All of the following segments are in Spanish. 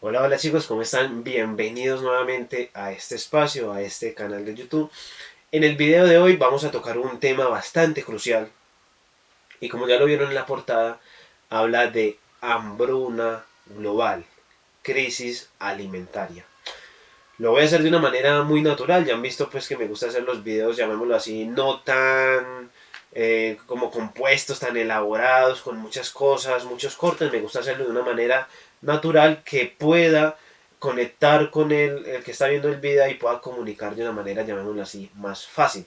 Hola, hola chicos, ¿cómo están? Bienvenidos nuevamente a este espacio, a este canal de YouTube. En el video de hoy vamos a tocar un tema bastante crucial y como ya lo vieron en la portada, habla de hambruna global, crisis alimentaria. Lo voy a hacer de una manera muy natural, ya han visto pues que me gusta hacer los videos, llamémoslo así, no tan como compuestos, tan elaborados, con muchas cosas, muchos cortes, me gusta hacerlo de una manera natural que pueda conectar con el que está viendo el video y pueda comunicar de una manera, llamémoslo así, más fácil.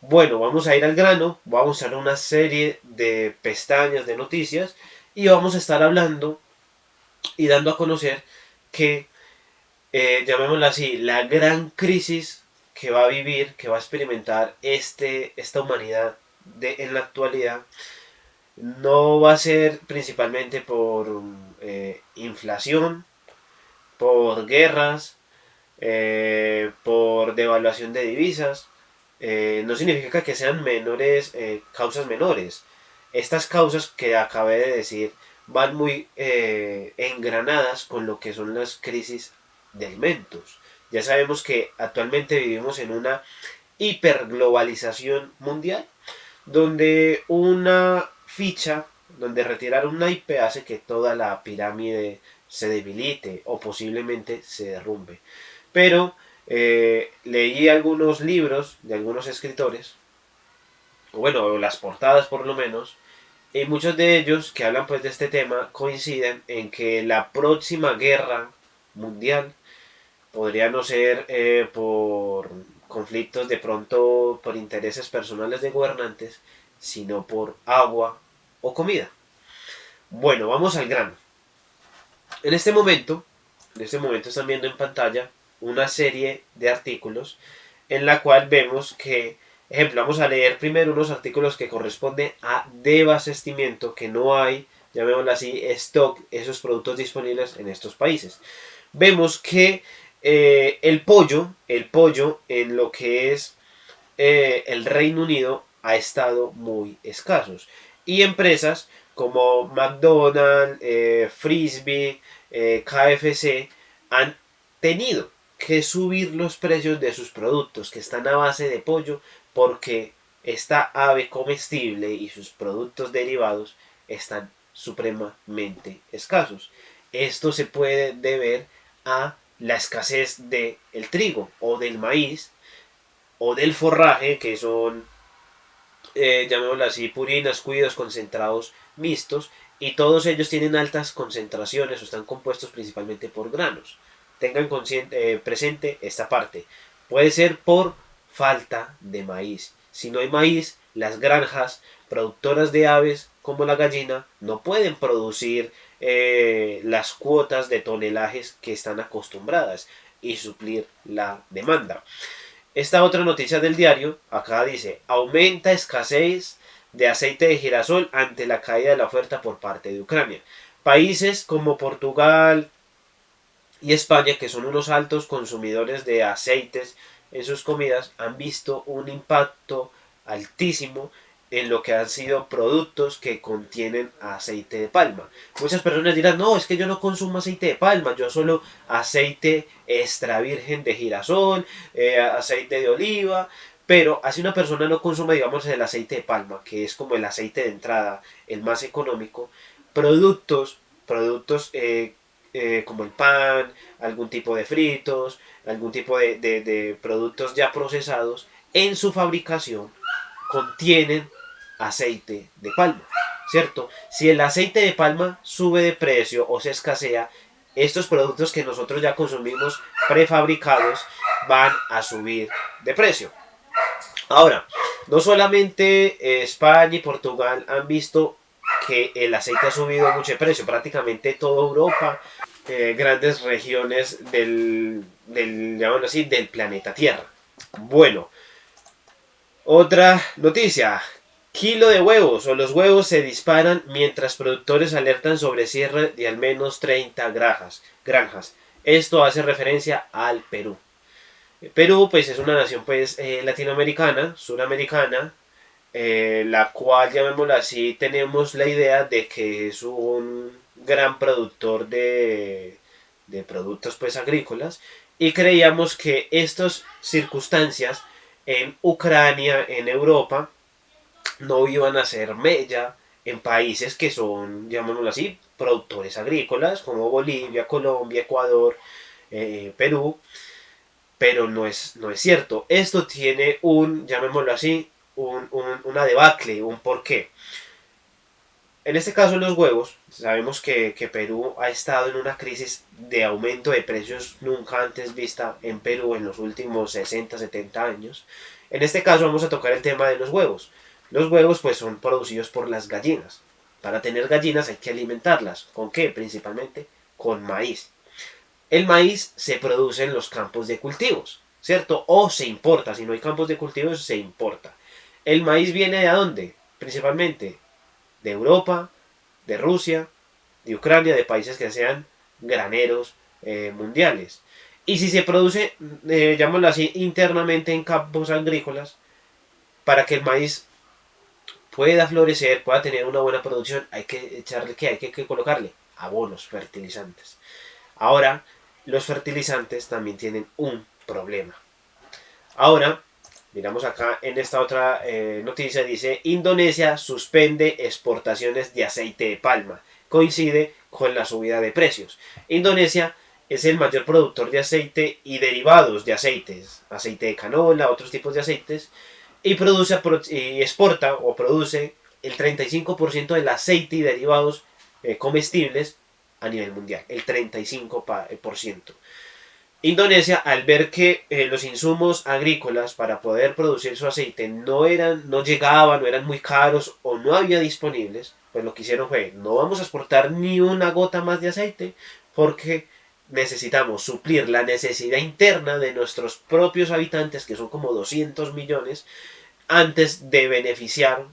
Bueno, vamos a ir al grano, vamos a hacer una serie de pestañas de noticias y vamos a estar hablando y dando a conocer que llamémoslo así, la gran crisis que va a vivir, que va a experimentar esta humanidad en la actualidad, no va a ser principalmente por inflación, por guerras, por devaluación de divisas. No significa que sean menores, causas menores. Estas causas que acabé de decir van muy engranadas con lo que son las crisis de alimentos. Ya sabemos que actualmente vivimos en una hiperglobalización mundial, donde una ficha, donde retirar una IP hace que toda la pirámide se debilite o posiblemente se derrumbe. Pero leí algunos libros de algunos escritores, o bueno, las portadas por lo menos, y muchos de ellos que hablan pues de este tema coinciden en que la próxima guerra mundial podría no ser por conflictos de pronto por intereses personales de gobernantes, sino por agua o comida. Bueno, vamos al grano. En este momento, están viendo en pantalla una serie de artículos en la cual vemos que, ejemplo, vamos a leer primero unos artículos que corresponden a desabastecimiento, que no hay, llamémoslo así, stock, esos productos disponibles en estos países. Vemos que el pollo en lo que es el Reino Unido ha estado muy escasos. Y empresas como McDonald's, Frisbee, KFC han tenido que subir los precios de sus productos que están a base de pollo porque esta ave comestible y sus productos derivados están supremamente escasos. Esto se puede deber a la escasez del trigo o del maíz o del forraje, que son, llamémoslo así, purinas, cuidos concentrados mixtos, y todos ellos tienen altas concentraciones o están compuestos principalmente por granos. Tengan presente esta parte. Puede ser por falta de maíz. Si no hay maíz, las granjas productoras de aves como la gallina no pueden producir las cuotas de tonelajes que están acostumbradas y suplir la demanda. Esta otra noticia del diario, acá dice, aumenta escasez de aceite de girasol ante la caída de la oferta por parte de Ucrania. Países como Portugal y España, que son unos altos consumidores de aceites en sus comidas, han visto un impacto altísimo en lo que han sido productos que contienen aceite de palma. Muchas personas dirán, no, es que yo no consumo aceite de palma, yo solo aceite extra virgen de girasol, aceite de oliva, pero así una persona no consume, digamos, el aceite de palma, que es como el aceite de entrada, el más económico, productos como el pan, algún tipo de fritos, algún tipo de productos ya procesados, en su fabricación contienen aceite de palma, ¿cierto? Si el aceite de palma sube de precio o se escasea, estos productos que nosotros ya consumimos prefabricados van a subir de precio. Ahora, no solamente España y Portugal han visto que el aceite ha subido mucho de precio, prácticamente toda Europa, grandes regiones llamémoslo así, del planeta Tierra. Bueno, otra noticia. Kilo de huevos o los huevos se disparan mientras productores alertan sobre cierre de al menos 30 granjas. Esto hace referencia al Perú. Perú pues es una nación pues latinoamericana, suramericana, la cual, llamémoslo así, tenemos la idea de que es un gran productor de productos pues agrícolas, y creíamos que estas circunstancias en Ucrania, en Europa, no iban a hacer mella en países que son, llamémoslo así, productores agrícolas, como Bolivia, Colombia, Ecuador, Perú, pero no es cierto. Esto tiene llamémoslo así, una debacle, un porqué. En este caso, los huevos, sabemos que Perú ha estado en una crisis de aumento de precios nunca antes vista en Perú en los últimos 60, 70 años. En este caso vamos a tocar el tema de los huevos. Los huevos pues son producidos por las gallinas. Para tener gallinas hay que alimentarlas. ¿Con qué? Principalmente con maíz. El maíz se produce en los campos de cultivos, ¿cierto? O se importa. Si no hay campos de cultivos, se importa. ¿El maíz viene de dónde? Principalmente de Europa, de Rusia, de Ucrania, de países que sean graneros mundiales. Y si se produce, llamémoslo así, internamente en campos agrícolas, para que el maíz pueda florecer, pueda tener una buena producción, hay que echarle, ¿qué? Hay que colocarle abonos, fertilizantes. Ahora, los fertilizantes también tienen un problema. Ahora, miramos acá en esta otra noticia, dice, Indonesia suspende exportaciones de aceite de palma. Coincide con la subida de precios. Indonesia es el mayor productor de aceite y derivados de aceites, aceite de canola, otros tipos de aceites, y produce y exporta o produce el 35% del aceite y derivados comestibles a nivel mundial, el 35%. Indonesia, al ver que los insumos agrícolas para poder producir su aceite no llegaban, no eran muy caros o no había disponibles, pues lo que hicieron fue, no vamos a exportar ni una gota más de aceite porque necesitamos suplir la necesidad interna de nuestros propios habitantes, que son como 200 millones, antes de beneficiar,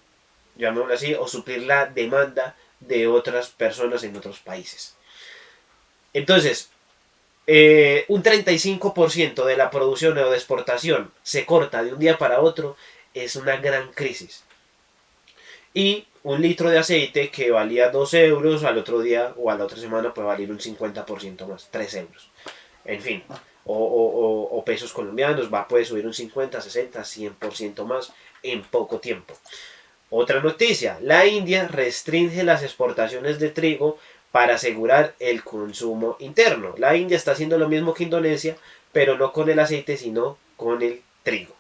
llamémoslo así, o suplir la demanda de otras personas en otros países. Entonces, un 35% de la producción o de exportación se corta de un día para otro, es una gran crisis. Y un litro de aceite que valía 2 euros, al otro día o a la otra semana puede valer un 50% más, 3 euros. En fin, o pesos colombianos, puede subir un 50, 60, 100% más en poco tiempo. Otra noticia, la India restringe las exportaciones de trigo para asegurar el consumo interno. La India está haciendo lo mismo que Indonesia, pero no con el aceite, sino con el trigo.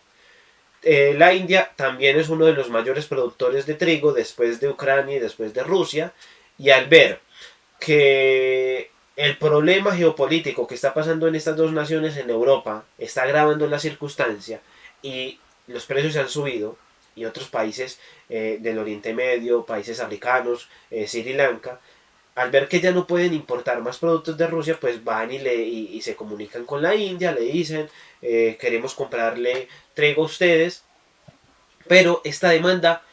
La India también es uno de los mayores productores de trigo después de Ucrania y después de Rusia, y al ver que el problema geopolítico que está pasando en estas dos naciones en Europa está agravando la circunstancia y los precios se han subido, y otros países del Oriente Medio, países africanos, Sri Lanka, al ver que ya no pueden importar más productos de Rusia, pues van y se comunican con la India, le dicen, queremos comprarle trigo a ustedes, pero esta demanda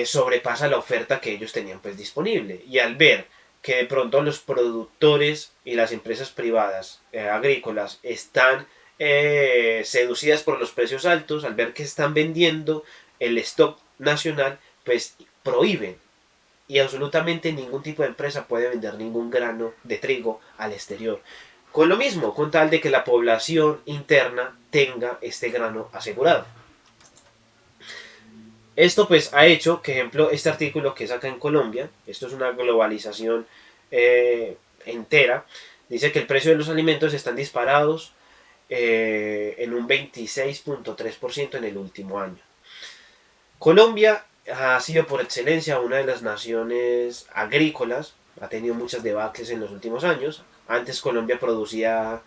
sobrepasa la oferta que ellos tenían pues disponible. Y al ver que de pronto los productores y las empresas privadas agrícolas están seducidas por los precios altos, al ver que están vendiendo el stock nacional, pues prohíben. Y absolutamente ningún tipo de empresa puede vender ningún grano de trigo al exterior. Con lo mismo, con tal de que la población interna tenga este grano asegurado. Esto pues ha hecho que, ejemplo, este artículo que es acá en Colombia, esto es una globalización entera, dice que el precio de los alimentos están disparados en un 26.3% en el último año. Colombia ha sido por excelencia una de las naciones agrícolas, ha tenido muchas debacles en los últimos años. Antes Colombia producía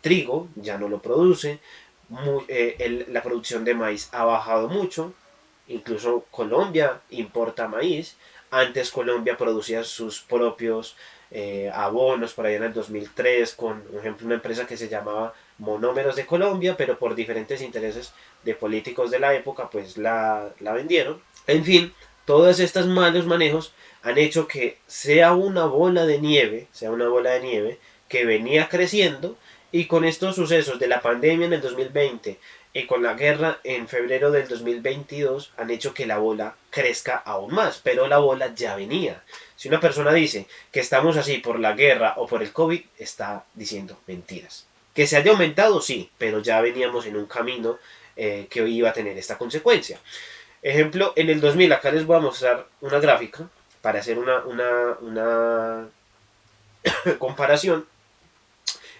trigo, ya no lo produce. La producción de maíz ha bajado mucho, incluso Colombia importa maíz. Antes Colombia producía sus propios abonos por allá en el 2003 con, por ejemplo, una empresa que se llamaba Monómeros de Colombia, pero por diferentes intereses de políticos de la época pues la vendieron. En fin, todos estos malos manejos han hecho que sea una bola de nieve que venía creciendo, y con estos sucesos de la pandemia en el 2020 y con la guerra en febrero del 2022 han hecho que la bola crezca aún más, pero la bola ya venía. Si una persona dice que estamos así por la guerra o por el COVID, está diciendo mentiras. Que se haya aumentado, sí, pero ya veníamos en un camino que hoy iba a tener esta consecuencia. Ejemplo, en el 2000, acá les voy a mostrar una gráfica para hacer una comparación.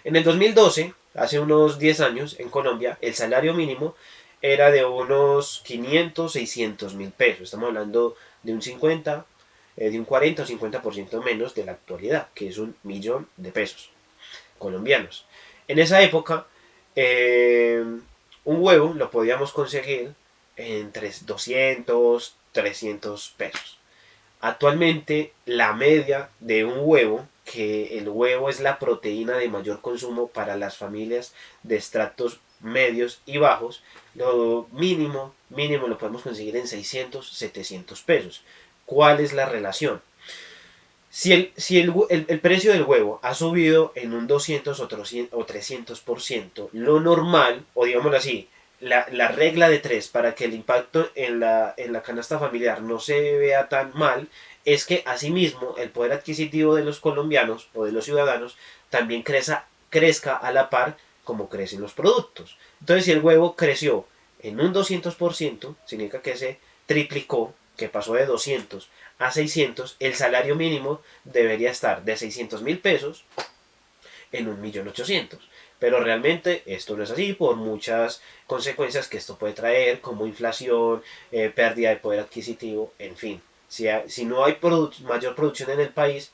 En el 2012, hace unos 10 años, en Colombia, el salario mínimo era de unos 500, 600 mil pesos. Estamos hablando de un 50, de un 40 o 50% menos de la actualidad, que es 1 millón de pesos colombianos. En esa época, un huevo lo podíamos conseguir entre 200, 300 pesos. Actualmente, la media de un huevo, que el huevo es la proteína de mayor consumo para las familias de estratos medios y bajos, lo mínimo lo podemos conseguir en 600, 700 pesos. ¿Cuál es la relación? Si el precio del huevo ha subido en un 200 o 300%, lo normal, o digámoslo así, la regla de tres para que el impacto en la canasta familiar no se vea tan mal, es que asimismo el poder adquisitivo de los colombianos o de los ciudadanos también crezca a la par como crecen los productos. Entonces, si el huevo creció en un 200%, significa que se triplicó, que pasó de 200 a 600, el salario mínimo debería estar de 600 mil pesos en 1.800.000. Pero realmente esto no es así por muchas consecuencias que esto puede traer, como inflación, pérdida de poder adquisitivo, en fin. Si no hay mayor producción en el país,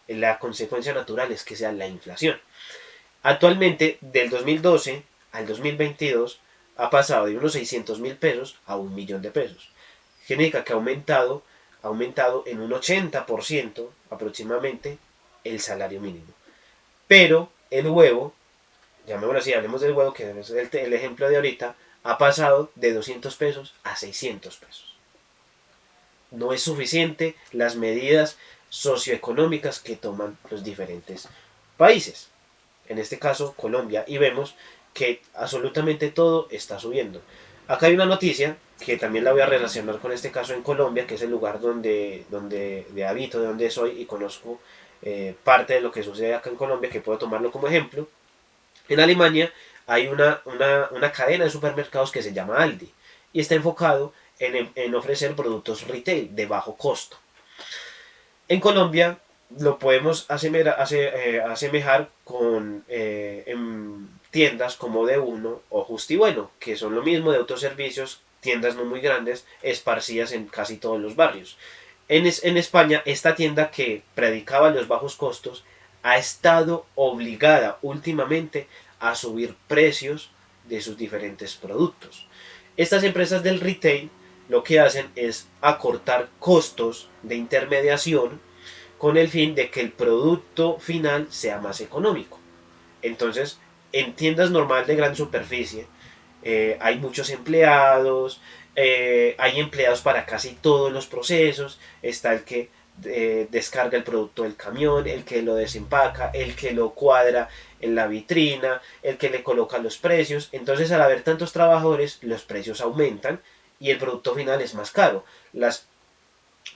la consecuencia natural es que sea la inflación. Actualmente, del 2012 al 2022, ha pasado de unos 600 mil pesos a 1 millón de pesos. Significa que ha aumentado en un 80% aproximadamente el salario mínimo. Pero el huevo, llamémoslo así, hablemos del huevo, que es el ejemplo de ahorita, ha pasado de 200 pesos a 600 pesos. No es suficiente las medidas socioeconómicas que toman los diferentes países, en este caso Colombia, y vemos que absolutamente todo está subiendo. Acá hay una noticia que también la voy a relacionar con este caso en Colombia, que es el lugar donde habito, de donde soy y conozco parte de lo que sucede acá en Colombia, que puedo tomarlo como ejemplo. En Alemania hay una cadena de supermercados que se llama Aldi y está enfocado en ofrecer productos retail de bajo costo. En Colombia lo podemos asemejar con en tiendas como D1 o Justi Bueno, que son lo mismo de autoservicios, tiendas no muy grandes, esparcidas en casi todos los barrios. En España, esta tienda que predicaba los bajos costos ha estado obligada últimamente a subir precios de sus diferentes productos. Estas empresas del retail lo que hacen es acortar costos de intermediación con el fin de que el producto final sea más económico. Entonces, en tiendas normales de gran superficie, hay muchos empleados, hay empleados para casi todos los procesos, está el que descarga el producto del camión, el que lo desempaca, el que lo cuadra en la vitrina, el que le coloca los precios. Entonces, al haber tantos trabajadores, los precios aumentan y el producto final es más caro. Las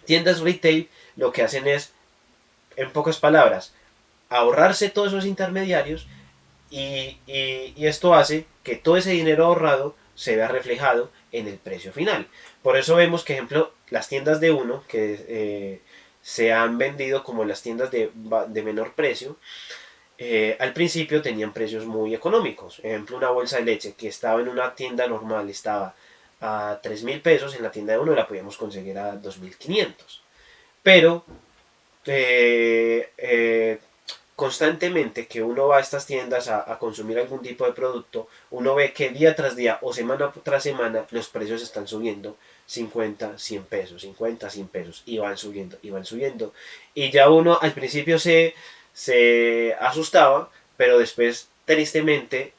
tiendas retail lo que hacen es, en pocas palabras, ahorrarse todos esos intermediarios y esto hace que todo ese dinero ahorrado se vea reflejado en el precio final. Por eso vemos que, ejemplo, las tiendas de uno que se han vendido como las tiendas de menor precio, al principio tenían precios muy económicos. Ejemplo, una bolsa de leche que estaba en una tienda normal estaba a 3.000 pesos, en la tienda de uno la podíamos conseguir a 2.500. Pero constantemente que uno va a estas tiendas a consumir algún tipo de producto, uno ve que día tras día o semana tras semana los precios están subiendo 50, 100 pesos, 50, 100 pesos, y van subiendo, y van subiendo. Y ya uno al principio se asustaba, pero después, tristemente,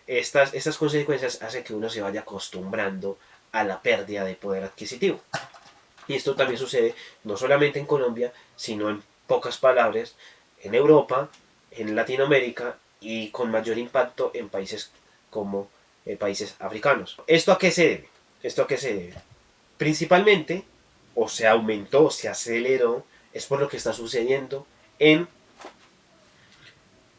estas consecuencias hacen que uno se vaya acostumbrando a la pérdida de poder adquisitivo. Y esto también sucede no solamente en Colombia, sino en pocas palabras en Europa, en Latinoamérica y con mayor impacto en países como países africanos. ¿Esto a qué se debe? ¿Esto a qué se debe? Principalmente, o se aumentó, se aceleró, es por lo que está sucediendo en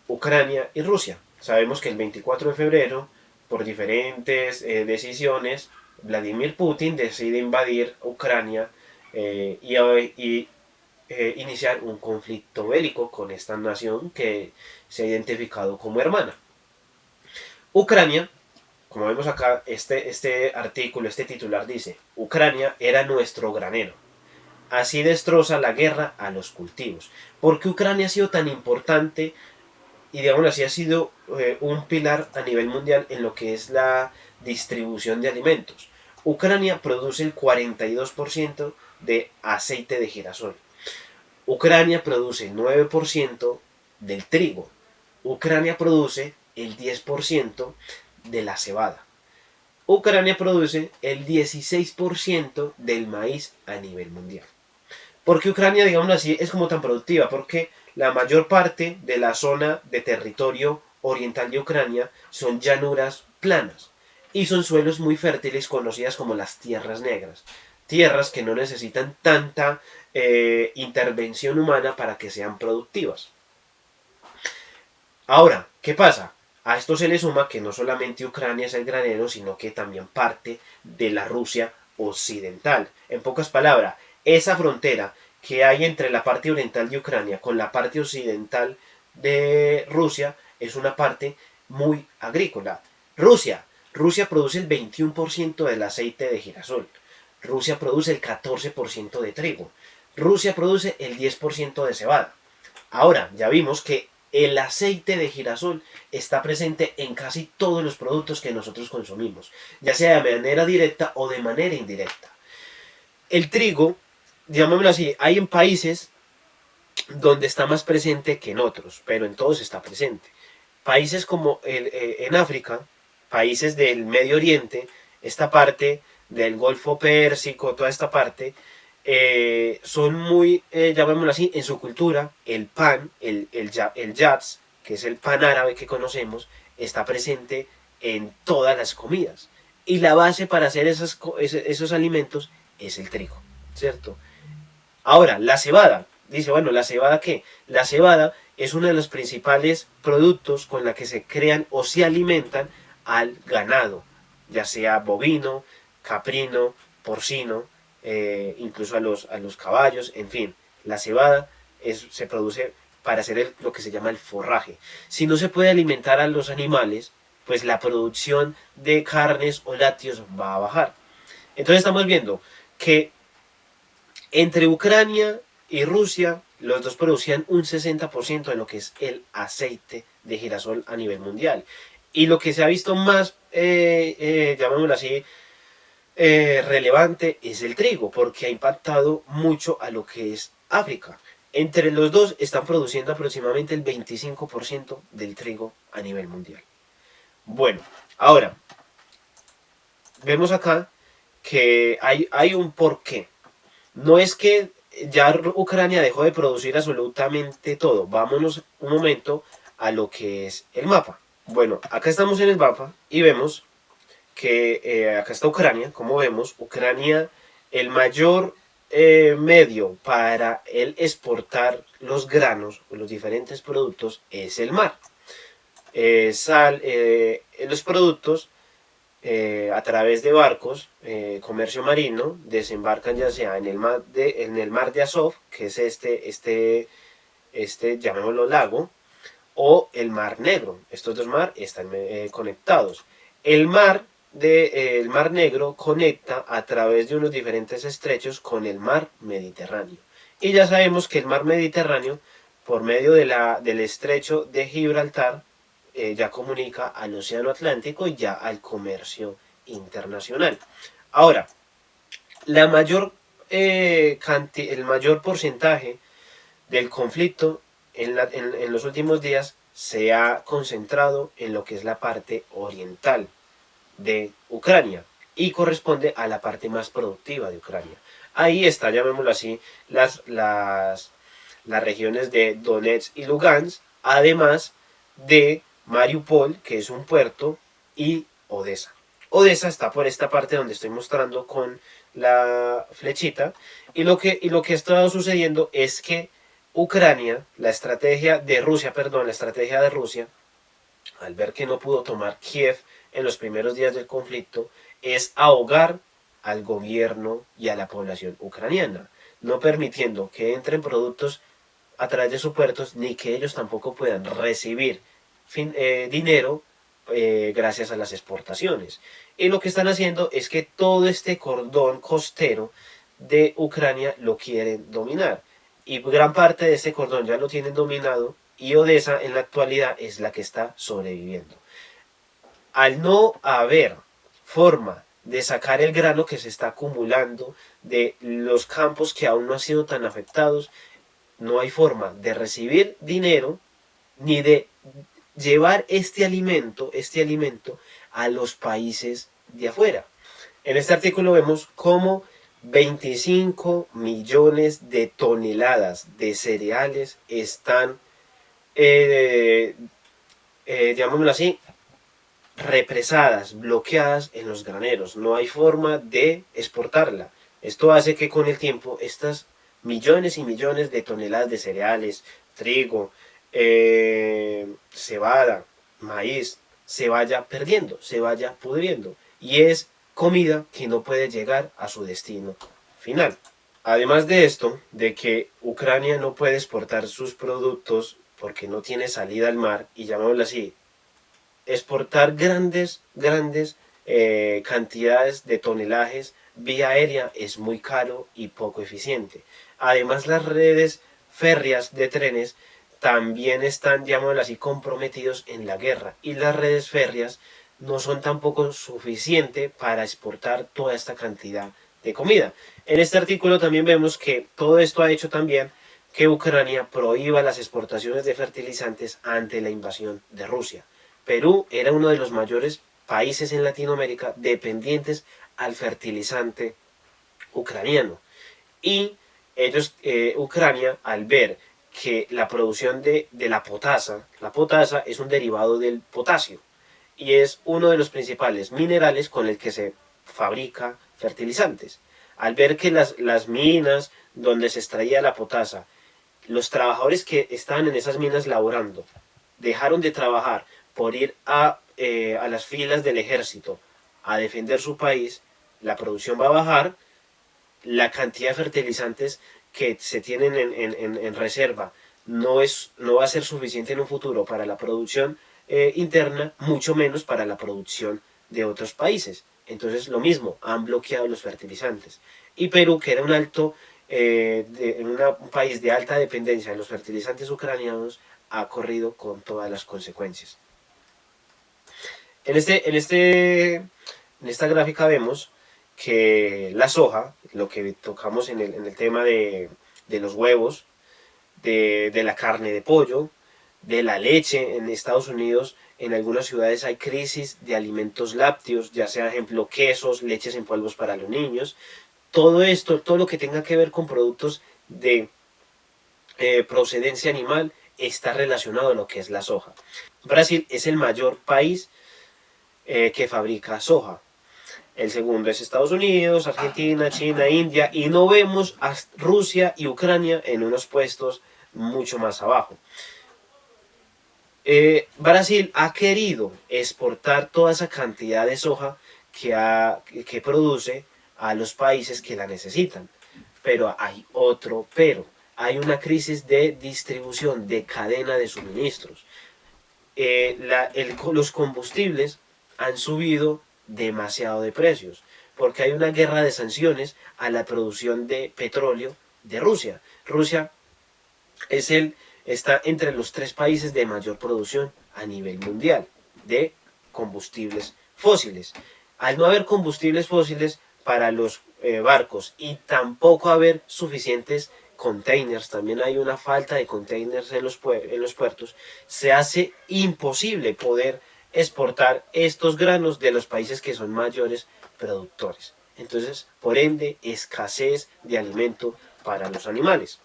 Ucrania y Rusia. Sabemos que el 24 de febrero, por diferentes decisiones, Vladimir Putin decide invadir Ucrania y iniciar un conflicto bélico con esta nación que se ha identificado como hermana. Ucrania, como vemos acá, este artículo, este titular dice, Ucrania era nuestro granero. Así destroza la guerra a los cultivos. ¿Por qué Ucrania ha sido tan importante y digamos así ha sido un pilar a nivel mundial en lo que es la distribución de alimentos? Ucrania produce el 42% de aceite de girasol. Ucrania produce el 9% del trigo. Ucrania produce el 10% de la cebada. Ucrania produce el 16% del maíz a nivel mundial. ¿Por qué Ucrania, digamos así, es como tan productiva? Porque la mayor parte de la zona de territorio oriental de Ucrania son llanuras planas y son suelos muy fértiles conocidas como las tierras negras. Tierras que no necesitan tanta intervención humana para que sean productivas. Ahora, ¿qué pasa? A esto se le suma que no solamente Ucrania es el granero, sino que también parte de la Rusia occidental. En pocas palabras, esa frontera que hay entre la parte oriental de Ucrania con la parte occidental de Rusia es una parte muy agrícola. Rusia produce el 21% del aceite de girasol. Rusia produce el 14% de trigo. Rusia produce el 10% de cebada. Ahora, ya vimos que el aceite de girasol está presente en casi todos los productos que nosotros consumimos, ya sea de manera directa o de manera indirecta. El trigo, llamémoslo así, hay en países donde está más presente que en otros, pero en todos está presente. Países como en África, países del Medio Oriente, esta parte del Golfo Pérsico, toda esta parte, son muy, llamémoslo así, en su cultura, el pan, el yats, que es el pan árabe que conocemos, está presente en todas las comidas. Y la base para hacer esos alimentos es el trigo, ¿cierto? Ahora, la cebada. Dice, bueno, ¿la cebada qué? La cebada es uno de los principales productos con la que se crean o se alimentan al ganado, ya sea bovino, caprino, porcino, incluso a los caballos, en fin. La cebada se produce para hacer lo que se llama el forraje. Si no se puede alimentar a los animales, pues la producción de carnes o lácteos va a bajar. Entonces estamos viendo que entre Ucrania y Rusia, los dos producían un 60% de lo que es el aceite de girasol a nivel mundial. Y lo que se ha visto más, llamémoslo así, relevante es el trigo, porque ha impactado mucho a lo que es África. Entre los dos están produciendo aproximadamente el 25% del trigo a nivel mundial. Bueno, ahora, vemos acá que hay un porqué. No es que ya Ucrania dejó de producir absolutamente todo. Vámonos un momento a lo que es el mapa. Bueno, acá estamos en el mapa y vemos que acá está Ucrania. Como vemos, Ucrania, el mayor medio para el exportar los granos o los diferentes productos es el mar. Los productos a través de barcos, comercio marino, desembarcan ya sea en el mar de Azov, que es llamémoslo lago, o el mar Negro. Estos dos mares están conectados. El mar Negro conecta a través de unos diferentes estrechos con el mar Mediterráneo. Y ya sabemos que el mar Mediterráneo, por medio del estrecho de Gibraltar, ya comunica al Océano Atlántico y ya al comercio internacional. Ahora, el mayor porcentaje del conflicto en los últimos días se ha concentrado en lo que es la parte oriental de Ucrania y corresponde a la parte más productiva de Ucrania. Ahí está, llamémoslo así, las regiones de Donetsk y Lugansk, además de Mariupol, que es un puerto, y Odessa. Odessa está por esta parte donde estoy mostrando con la flechita. Y lo que ha estado sucediendo es que Ucrania, la estrategia de Rusia, al ver que no pudo tomar Kiev en los primeros días del conflicto, es ahogar al gobierno y a la población ucraniana, no permitiendo que entren productos a través de sus puertos, ni que ellos tampoco puedan recibir dinero gracias a las exportaciones. Y lo que están haciendo es que todo este cordón costero de Ucrania lo quieren dominar. Y gran parte de este cordón ya lo tienen dominado y Odessa en la actualidad es la que está sobreviviendo. Al no haber forma de sacar el grano que se está acumulando de los campos que aún no han sido tan afectados, no hay forma de recibir dinero ni de llevar este alimento a los países de afuera. En este artículo vemos cómo 25 millones de toneladas de cereales están, eh, llamémoslo así, represadas, bloqueadas en los graneros. No hay forma de exportarla. Esto hace que con el tiempo estas millones y millones de toneladas de cereales, trigo, cebada, maíz, se vaya perdiendo, se vaya pudriendo. Y es comida que no puede llegar a su destino final. Además de esto, de que Ucrania no puede exportar sus productos porque no tiene salida al mar, y llamémoslo así, exportar grandes cantidades de tonelajes vía aérea es muy caro y poco eficiente. Además, las redes férreas de trenes también están, llamémoslo así, comprometidos en la guerra. Y las redes férreas no son tampoco suficientes para exportar toda esta cantidad de comida. En este artículo también vemos que todo esto ha hecho también que Ucrania prohíba las exportaciones de fertilizantes ante la invasión de Rusia. Perú era uno de los mayores países en Latinoamérica dependientes al fertilizante ucraniano. Y ellos, Ucrania, al ver que la producción de la potasa es un derivado del potasio y es uno de los principales minerales con el que se fabrica fertilizantes. Al ver que las minas donde se extraía la potasa, los trabajadores que estaban en esas minas laborando, dejaron de trabajar por ir a las filas del ejército a defender su país, la producción va a bajar, la cantidad de fertilizantes que se tienen en reserva no va a ser suficiente en un futuro para la producción interna, mucho menos para la producción de otros países. Entonces lo mismo, han bloqueado los fertilizantes. Y Perú, que era un país de alta dependencia de los fertilizantes ucranianos, ha corrido con todas las consecuencias. En, este, en, este, en esta gráfica vemos que la soja, lo que tocamos en el tema de los huevos, de la carne de pollo, de la leche en Estados Unidos, en algunas ciudades hay crisis de alimentos lácteos, ya sea ejemplo quesos, leches en polvos para los niños. Todo esto, todo lo que tenga que ver con productos de procedencia animal está relacionado a lo que es la soja. Brasil es el mayor país que fabrica soja. El segundo es Estados Unidos, Argentina, China, India, y no vemos a Rusia y Ucrania en unos puestos mucho más abajo. Brasil ha querido exportar toda esa cantidad de soja que produce a los países que la necesitan. Pero hay otro pero. Hay una crisis de distribución, de cadena de suministros. Los combustibles han subido demasiado de precios, porque hay una guerra de sanciones a la producción de petróleo de Rusia. Rusia está entre los 3 países de mayor producción a nivel mundial de combustibles fósiles. Al no haber combustibles fósiles para los barcos y tampoco haber suficientes containers, también hay una falta de containers en los puertos, se hace imposible poder exportar estos granos de los países que son mayores productores. Entonces, por ende, escasez de alimento para los animales.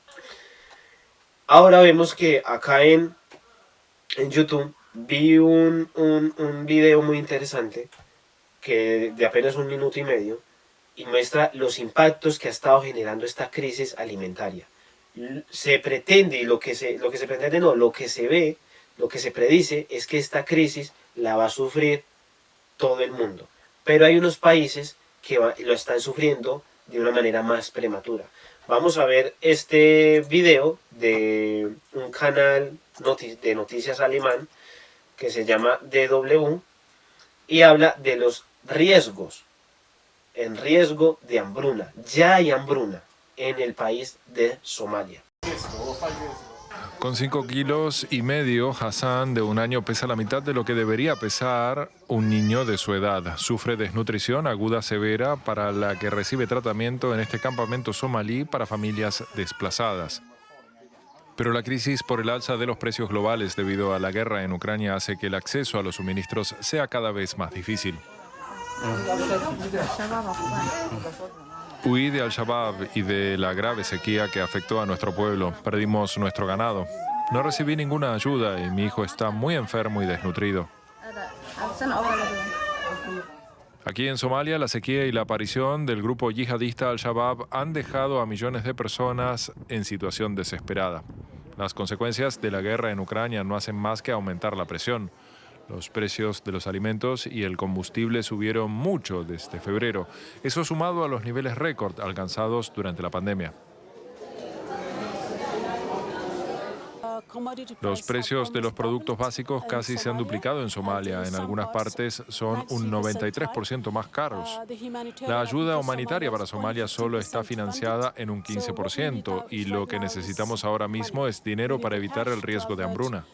Ahora vemos que acá en YouTube vi un video muy interesante que de apenas un minuto y medio, y muestra los impactos que ha estado generando esta crisis alimentaria. Se pretende, y lo que se pretende no, lo que se ve, lo que se predice es que esta crisis la va a sufrir todo el mundo. Pero hay unos países que lo están sufriendo de una manera más prematura. Vamos a ver este video de un canal de noticias alemán que se llama DW y habla de los riesgos, en riesgo de hambruna. Ya hay hambruna en el país de Somalia. Con 5,5 kilos, Hassan, de 1 año, pesa la mitad de lo que debería pesar un niño de su edad. Sufre desnutrición aguda severa para la que recibe tratamiento en este campamento somalí para familias desplazadas. Pero la crisis por el alza de los precios globales debido a la guerra en Ucrania hace que el acceso a los suministros sea cada vez más difícil. Huí de Al-Shabaab y de la grave sequía que afectó a nuestro pueblo. Perdimos nuestro ganado. No recibí ninguna ayuda y mi hijo está muy enfermo y desnutrido. Aquí en Somalia, la sequía y la aparición del grupo yihadista Al-Shabaab han dejado a millones de personas en situación desesperada. Las consecuencias de la guerra en Ucrania no hacen más que aumentar la presión. Los precios de los alimentos y el combustible subieron mucho desde febrero. Eso sumado a los niveles récord alcanzados durante la pandemia. Los precios de los productos básicos casi se han duplicado en Somalia. En algunas partes son un 93% más caros. La ayuda humanitaria para Somalia solo está financiada en un 15% y lo que necesitamos ahora mismo es dinero para evitar el riesgo de hambruna.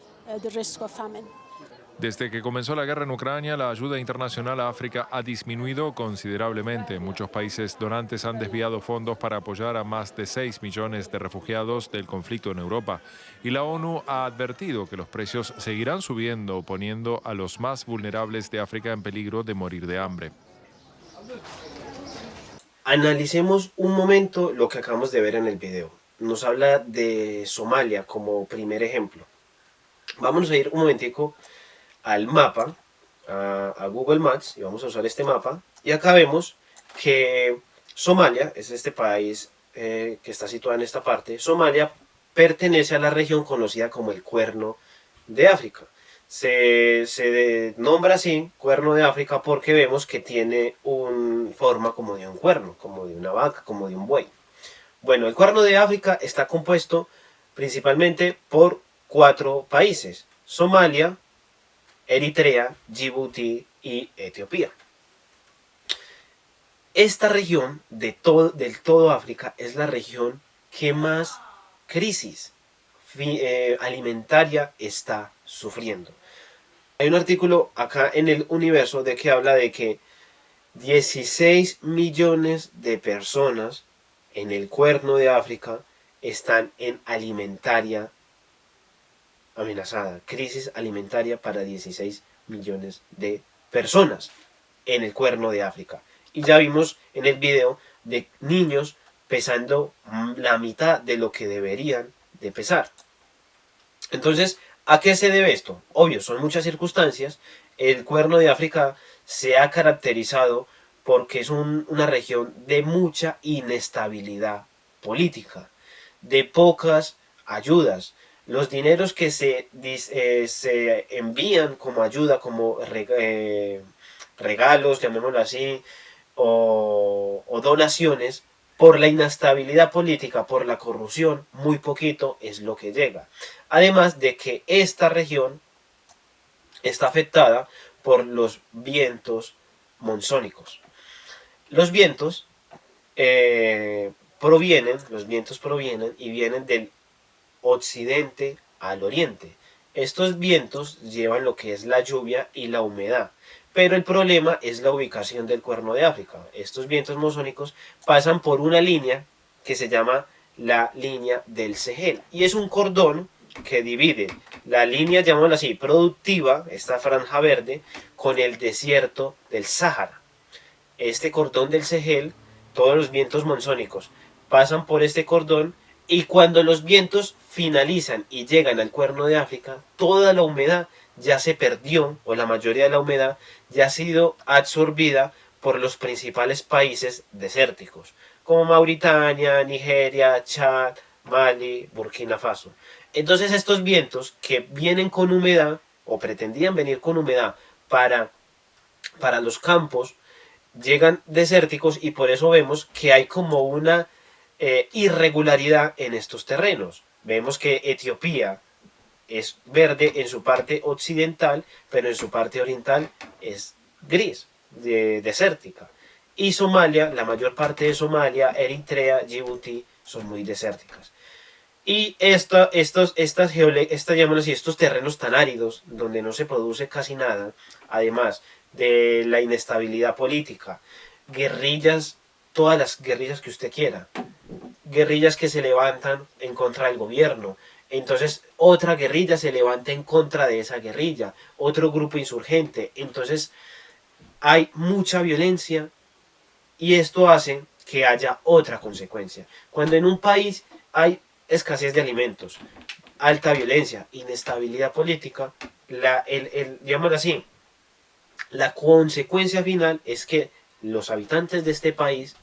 Desde que comenzó la guerra en Ucrania, la ayuda internacional a África ha disminuido considerablemente. Muchos países donantes han desviado fondos para apoyar a más de 6 millones de refugiados del conflicto en Europa. Y la ONU ha advertido que los precios seguirán subiendo, poniendo a los más vulnerables de África en peligro de morir de hambre. Analicemos un momento lo que acabamos de ver en el video. Nos habla de Somalia como primer ejemplo. Vamos a ir un momentico al mapa, a Google Maps, y vamos a usar este mapa, y acá vemos que Somalia es este país que está situado en esta parte. Somalia pertenece a la región conocida como el Cuerno de África. Se nombra así Cuerno de África porque vemos que tiene una forma como de un cuerno, como de una vaca, como de un buey. Bueno, el Cuerno de África está compuesto principalmente por 4 países: Somalia, Eritrea, Djibouti y Etiopía. Esta región del todo África es la región que más crisis alimentaria está sufriendo. Hay un artículo acá en el Universo de que habla de que 16 millones de personas en el Cuerno de África están en alimentaria amenazada, crisis alimentaria para 16 millones de personas en el Cuerno de África. Y ya vimos en el video de niños pesando la mitad de lo que deberían de pesar. Entonces, ¿a qué se debe esto? Obvio, son muchas circunstancias. El Cuerno de África se ha caracterizado porque es una región de mucha inestabilidad política, de pocas ayudas. Los dineros que se envían como ayuda, como regalos, llamémoslo así, o donaciones, por la inestabilidad política, por la corrupción, muy poquito es lo que llega. Además de que esta región está afectada por los vientos monzónicos. Los vientos provienen y vienen del occidente al oriente. Estos vientos llevan lo que es la lluvia y la humedad, pero el problema es la ubicación del Cuerno de África. Estos vientos monzónicos pasan por una línea que se llama la línea del Sahel, y es un cordón que divide la línea, llamémosla así, productiva, esta franja verde, con el desierto del Sáhara. Este cordón del Sahel, todos los vientos monzónicos pasan por este cordón, y cuando los vientos finalizan y llegan al Cuerno de África, toda la humedad ya se perdió, o la mayoría de la humedad ya ha sido absorbida por los principales países desérticos, como Mauritania, Nigeria, Chad, Mali, Burkina Faso. Entonces estos vientos que vienen con humedad, o pretendían venir con humedad para, para los campos, llegan desérticos y por eso vemos que hay como una irregularidad en estos terrenos. Vemos que Etiopía es verde en su parte occidental, pero en su parte oriental es gris, desértica. Y Somalia, la mayor parte de Somalia, Eritrea, Djibouti, son muy desérticas. Y estos terrenos tan áridos, donde no se produce casi nada, además de la inestabilidad política, guerrillas, todas las guerrillas que usted quiera, guerrillas que se levantan en contra del gobierno, entonces otra guerrilla se levanta en contra de esa guerrilla, otro grupo insurgente, entonces hay mucha violencia y esto hace que haya otra consecuencia. Cuando en un país hay escasez de alimentos, alta violencia, inestabilidad política, digámoslo así, la consecuencia final es que los habitantes de este país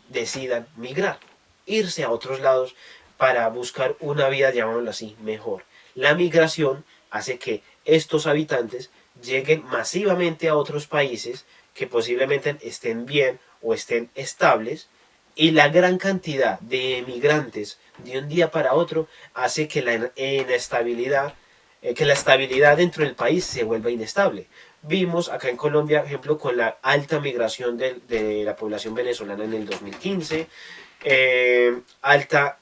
decidan migrar, irse a otros lados para buscar una vida, llamémoslo así, mejor. La migración hace que estos habitantes lleguen masivamente a otros países que posiblemente estén bien o estén estables, y la gran cantidad de emigrantes de un día para otro hace que la inestabilidad, que la estabilidad dentro del país se vuelva inestable. Vimos acá en Colombia, por ejemplo, con la alta migración de la población venezolana en el 2015, alta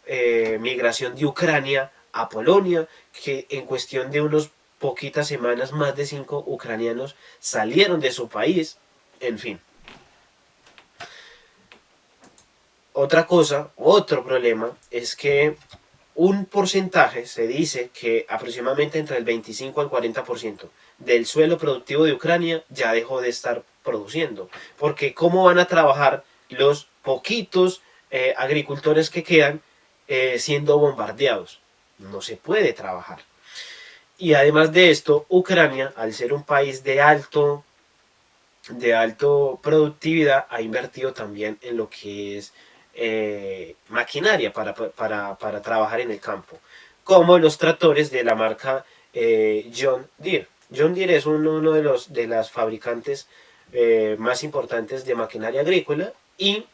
migración de Ucrania a Polonia, que en cuestión de unos poquitas semanas, más de 5 ucranianos salieron de su país, en fin. Otra cosa, otro problema, es que un porcentaje, se dice que aproximadamente entre el 25 al 40% del suelo productivo de Ucrania ya dejó de estar produciendo. Porque ¿cómo van a trabajar los poquitos agricultores que quedan siendo bombardeados? No se puede trabajar. Y además de esto, Ucrania, al ser un país de alto productividad, ha invertido también en lo que es maquinaria para trabajar en el campo, como los tractores de la marca John Deere. John Deere es uno de las fabricantes más importantes de maquinaria agrícola, y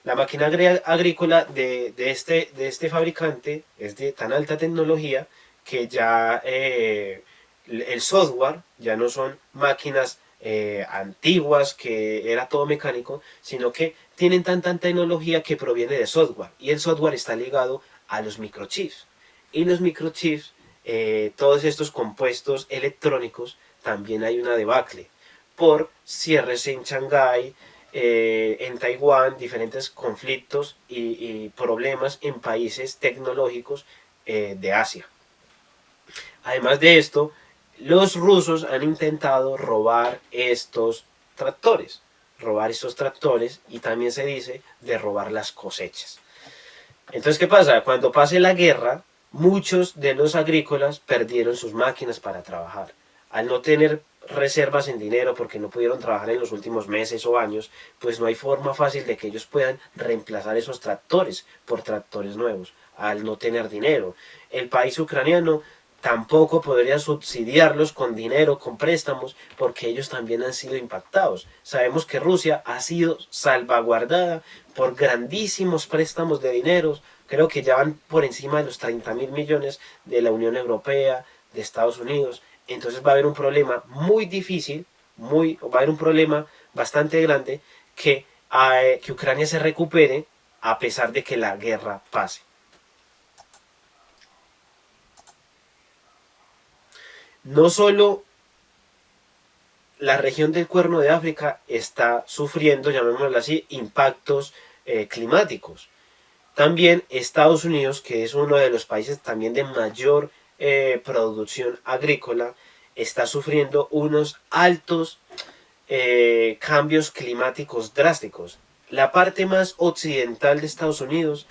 la maquinaria agrícola de este fabricante es de tan alta tecnología que ya el software ya no son máquinas antiguas que era todo mecánico, sino que tienen tanta tecnología que proviene de software, y el software está ligado a los microchips. Y los microchips, todos estos compuestos electrónicos, también hay una debacle por cierres en Shanghái, en Taiwán, diferentes conflictos y problemas en países tecnológicos de Asia. Además de esto, los rusos han intentado robar estos tractores, y también se dice de robar las cosechas. Entonces, ¿qué pasa? Cuando pase la guerra, muchos de los agrícolas perdieron sus máquinas para trabajar. Al no tener reservas en dinero porque no pudieron trabajar en los últimos meses o años, pues no hay forma fácil de que ellos puedan reemplazar esos tractores por tractores nuevos, al no tener dinero. El país ucraniano tampoco podría subsidiarlos con dinero, con préstamos, porque ellos también han sido impactados. Sabemos que Rusia ha sido salvaguardada por grandísimos préstamos de dinero, creo que ya van por encima de los 30.000 millones de la Unión Europea, de Estados Unidos. Entonces va a haber un problema muy difícil, va a haber un problema bastante grande que Ucrania se recupere a pesar de que la guerra pase. No solo la región del Cuerno de África está sufriendo, llamémoslo así, impactos climáticos. También Estados Unidos, que es uno de los países también de mayor producción agrícola, está sufriendo unos altos cambios climáticos drásticos. La parte más occidental de Estados Unidos,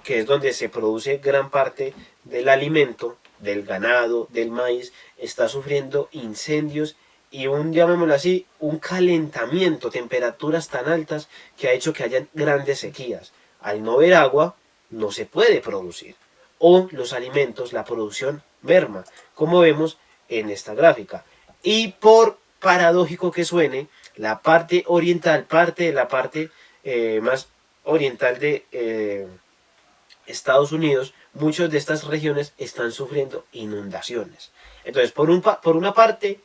que es donde se produce gran parte del alimento, del ganado, del maíz, está sufriendo incendios y llamémoslo así, un calentamiento, temperaturas tan altas que ha hecho que hayan grandes sequías. Al no haber agua, no se puede producir. O los alimentos, la producción merma, como vemos en esta gráfica. Y por paradójico que suene, la parte oriental, parte de la parte más oriental de Estados Unidos, muchas de estas regiones están sufriendo inundaciones. Entonces, por una parte,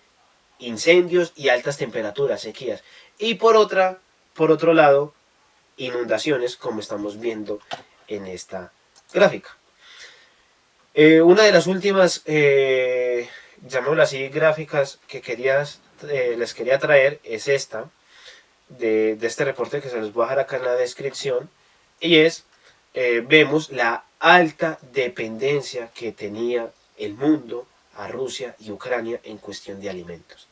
incendios y altas temperaturas, sequías. Y por otro lado, inundaciones, como estamos viendo en esta gráfica. Una de las últimas, llamémoslo así, gráficas que les quería traer es esta, de este reporte que se los voy a dejar acá en la descripción, y vemos la alta dependencia que tenía el mundo a Rusia y Ucrania en cuestión de alimentos.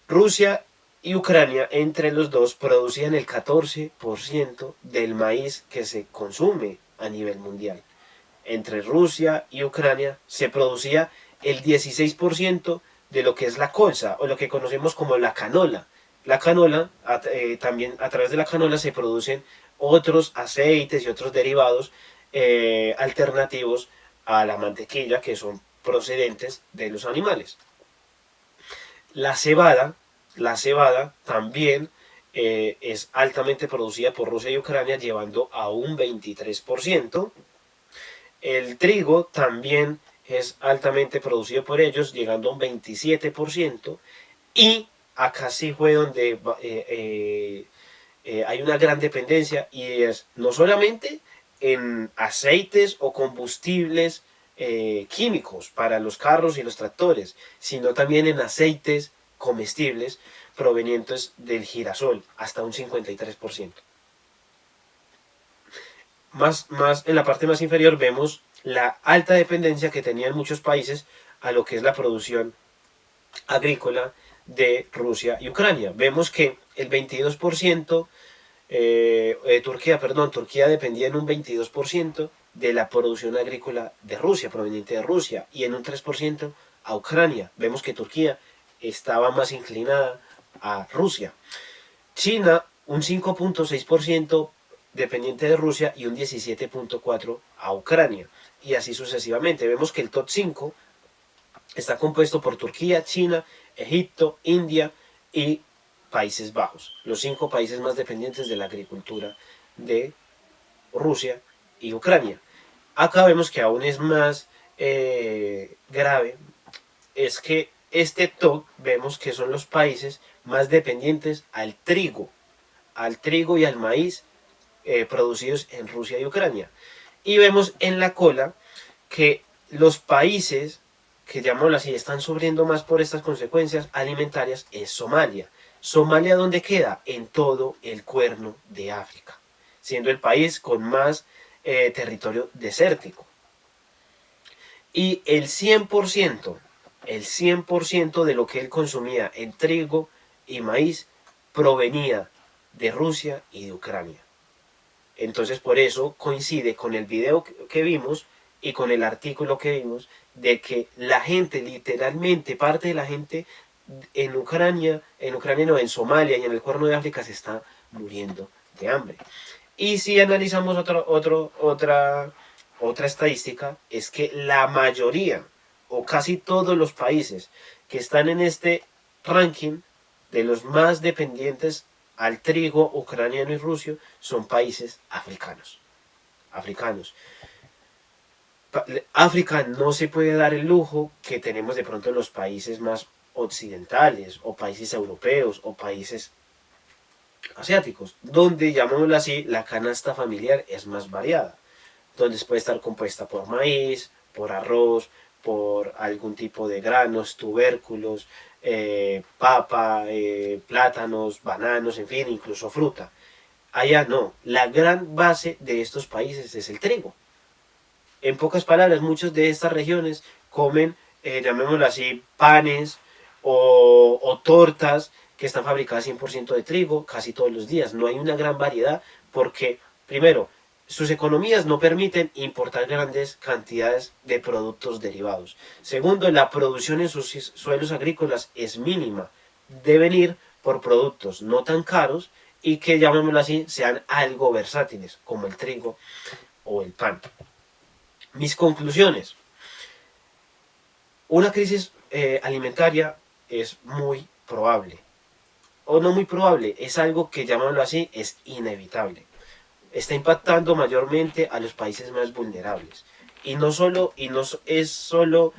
Rusia y Ucrania, entre los dos, producían el 14% del maíz que se consume a nivel mundial. Entre Rusia y Ucrania se producía el 16% de lo que es la colza, o lo que conocemos como la canola. La canola, también a través de la canola se producen otros aceites y otros derivados alternativos a la mantequilla, que son procedentes de los animales. La cebada, también es altamente producida por Rusia y Ucrania, llevando a un 23%. El trigo también es altamente producido por ellos, llegando a un 27%. Y acá sí fue donde hay una gran dependencia, y es no solamente en aceites o combustibles químicos para los carros y los tractores, sino también en aceites comestibles provenientes del girasol, hasta un 53%. Más en la parte más inferior vemos la alta dependencia que tenían muchos países a lo que es la producción agrícola de Rusia y Ucrania. Vemos que el 22%, Turquía dependía en un 22% de la producción agrícola de Rusia, proveniente de Rusia, y en un 3% a Ucrania. Vemos que Turquía estaba más inclinada a Rusia. China, un 5.6% dependiente de Rusia y un 17.4% a Ucrania. Y así sucesivamente. Vemos que el top 5 está compuesto por Turquía, China, Egipto, India y Países Bajos. Los 5 países más dependientes de la agricultura de Rusia y Ucrania. Acá vemos que aún es más grave, es que este top vemos que son los países más dependientes al trigo y al maíz producidos en Rusia y Ucrania. Y vemos en la cola que los países que, llamémoslo así, están sufriendo más por estas consecuencias alimentarias es Somalia. ¿Somalia dónde queda? En todo el Cuerno de África, siendo el país con más territorio desértico. Y el 100% de lo que él consumía en trigo y maíz provenía de Rusia y de Ucrania. Entonces por eso coincide con el video que vimos y con el artículo que vimos de que la gente, literalmente parte de la gente en Ucrania no, en Somalia y en el Cuerno de África se está muriendo de hambre. Y si analizamos otra estadística, es que la mayoría o casi todos los países que están en este ranking de los más dependientes al trigo ucraniano y ruso son países africanos. África no se puede dar el lujo que tenemos de pronto en los países más occidentales o países europeos o países asiáticos, donde, llamémoslo así, la canasta familiar es más variada, donde puede estar compuesta por maíz, por arroz, por algún tipo de granos, tubérculos, papa, plátanos, bananos, en fin, incluso fruta. Allá no, la gran base de estos países es el trigo. En pocas palabras, muchas de estas regiones comen, llamémoslo así, panes o tortas que están fabricadas 100% de trigo casi todos los días. No hay una gran variedad porque, primero, sus economías no permiten importar grandes cantidades de productos derivados. Segundo, la producción en sus suelos agrícolas es mínima. Deben ir por productos no tan caros y que, llamémoslo así, sean algo versátiles, como el trigo o el pan. Mis conclusiones. Una crisis alimentaria es muy probable. O no muy probable, es algo que, llamémoslo así, es inevitable. Está impactando mayormente a los países más vulnerables. Y no es solo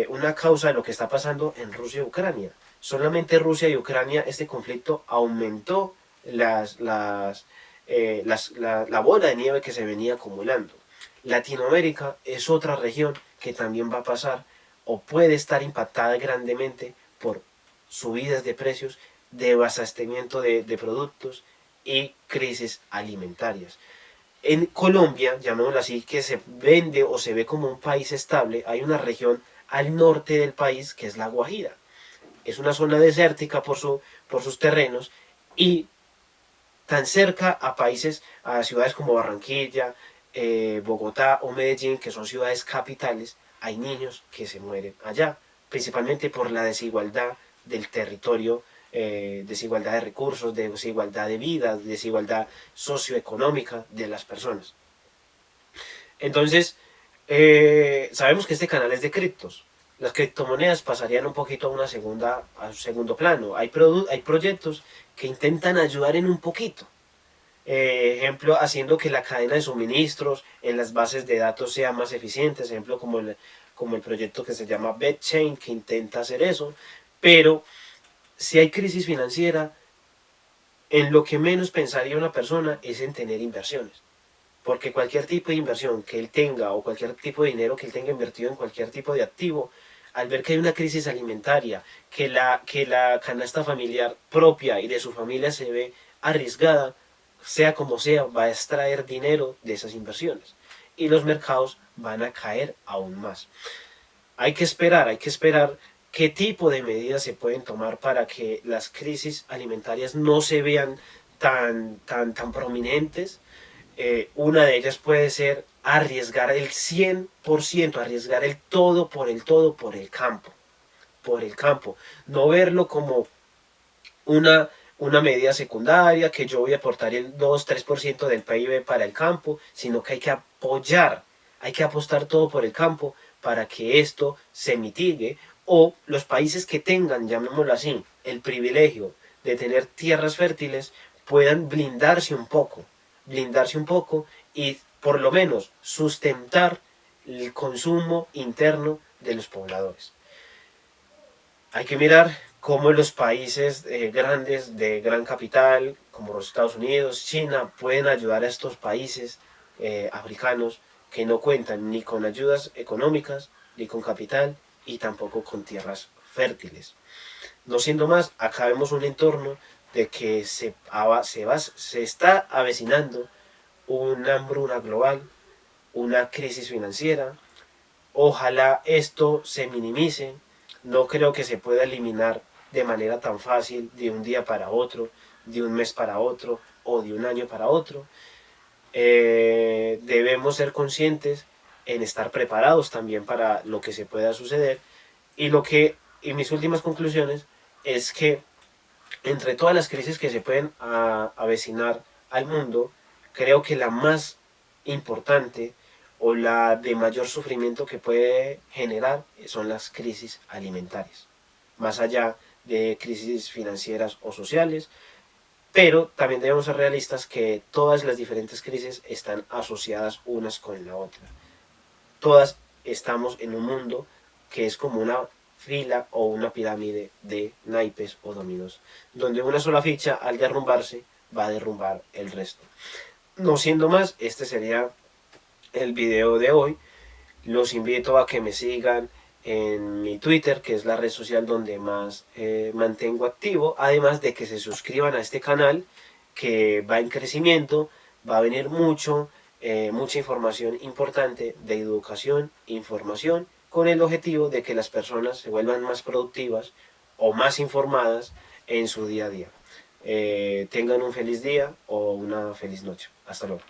una causa de lo que está pasando en Rusia y Ucrania. Solamente Rusia y Ucrania, este conflicto aumentó la bola de nieve que se venía acumulando. Latinoamérica es otra región que también va a pasar o puede estar impactada grandemente por subidas de precios, desabastecimiento de productos y crisis alimentarias. En Colombia, llamémoslo así, que se vende o se ve como un país estable, hay una región al norte del país que es la Guajira. Es una zona desértica por sus terrenos y tan cerca a países, a ciudades como Barranquilla, Bogotá o Medellín, que son ciudades capitales, hay niños que se mueren allá, principalmente por la desigualdad del territorio, desigualdad de recursos, desigualdad de vida, desigualdad socioeconómica de las personas. Entonces, sabemos que este canal es de criptos. Las criptomonedas pasarían un poquito a un segundo plano. Hay proyectos que intentan ayudar en un poquito. Ejemplo, haciendo que la cadena de suministros en las bases de datos sea más eficiente. Ejemplo, como el proyecto que se llama BetChain, que intenta hacer eso. Pero si hay crisis financiera, en lo que menos pensaría una persona es en tener inversiones. Porque cualquier tipo de inversión que él tenga o cualquier tipo de dinero que él tenga invertido en cualquier tipo de activo, al ver que hay una crisis alimentaria, que la canasta familiar propia y de su familia se ve arriesgada, sea como sea, va a extraer dinero de esas inversiones. Y los mercados van a caer aún más. Hay que esperar qué tipo de medidas se pueden tomar para que las crisis alimentarias no se vean tan prominentes. Una de ellas puede ser arriesgar el 100%, arriesgar el todo por el campo. Por el campo. No verlo como una, una medida secundaria, que yo voy a aportar el 2-3% del PIB para el campo, sino que hay que apoyar, hay que apostar todo por el campo para que esto se mitigue, o los países que tengan, llamémoslo así, el privilegio de tener tierras fértiles puedan blindarse un poco y por lo menos sustentar el consumo interno de los pobladores. Hay que mirar cómo los países grandes de gran capital, como los Estados Unidos, China, pueden ayudar a estos países africanos que no cuentan ni con ayudas económicas, ni con capital, y tampoco con tierras fértiles. No siendo más, acá vemos un entorno de que se está avecinando una hambruna global, una crisis financiera. Ojalá esto se minimice. No creo que se pueda eliminar de manera tan fácil de un día para otro, de un mes para otro o de un año para otro. Debemos ser conscientes en estar preparados también para lo que se pueda suceder. Y mis últimas conclusiones es que entre todas las crisis que se pueden avecinar al mundo, creo que la más importante o la de mayor sufrimiento que puede generar son las crisis alimentarias, más allá de crisis financieras o sociales, pero también debemos ser realistas que todas las diferentes crisis están asociadas unas con la otra. Todas estamos en un mundo que es como una fila o una pirámide de naipes o dominos, donde una sola ficha al derrumbarse va a derrumbar el resto. No siendo más, este sería el video de hoy. Los invito a que me sigan en mi Twitter, que es la red social donde más mantengo activo, además de que se suscriban a este canal que va en crecimiento, va a venir mucha información importante de educación, información, con el objetivo de que las personas se vuelvan más productivas o más informadas en su día a día. Tengan un feliz día o una feliz noche. Hasta luego.